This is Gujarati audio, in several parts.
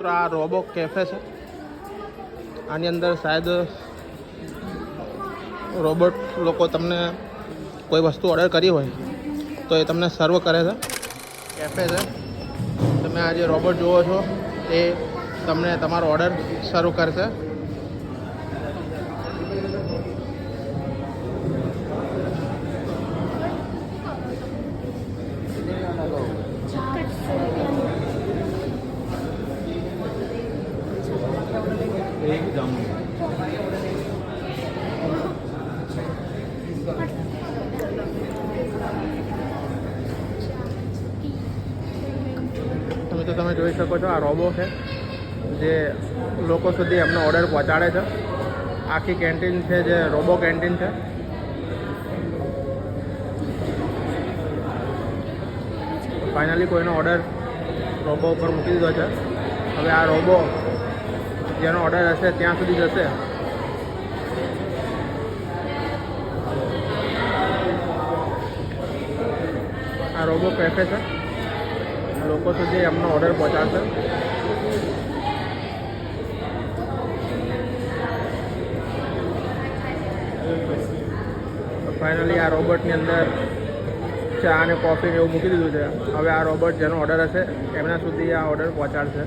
મિત્રો આ રોબો કેફે છે. આની અંદર શાયદ રોબોટ લોકો તમને કોઈ વસ્તુ ઓર્ડર કરી હોય તો એ તમને સર્વ કરે છે. કેફે છે. તમે આ જે રોબોટ જુઓ છો એ તમને તમારો ઓર્ડર સર્વ કરશે. તો તમે જોઈ શકો છો આ રોબો છે જે લોકો સુધી એમનો ઓર્ડર પહોંચાડે છે. આખી કેન્ટીન છે જે રોબો કેન્ટીન છે. ફાઇનલી કોઈનો ઓર્ડર રોબો ઉપર મૂકી દીધો છે. હવે આ રોબો જેનો ઓર્ડર હશે ત્યાં સુધી જશે. આ રોબો કેફે છે. લોકો સુધી એમનો ઓર્ડર પહોંચાડશે. ફાઇનલી આ રોબોટની અંદર ચા અને કોફી એવું મૂકી દીધું છે. હવે આ રોબોટ જેનો ઓર્ડર હશે એમના સુધી આ ઓર્ડર પહોંચાડશે.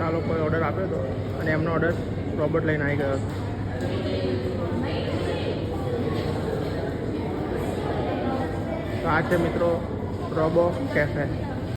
આ લોકોએ ઓર્ડર આપ્યો હતો અને એમનો ઓર્ડર રોબોટ લઈને આવી ગયો. તો આ છે મિત્રો રોબો કેફે.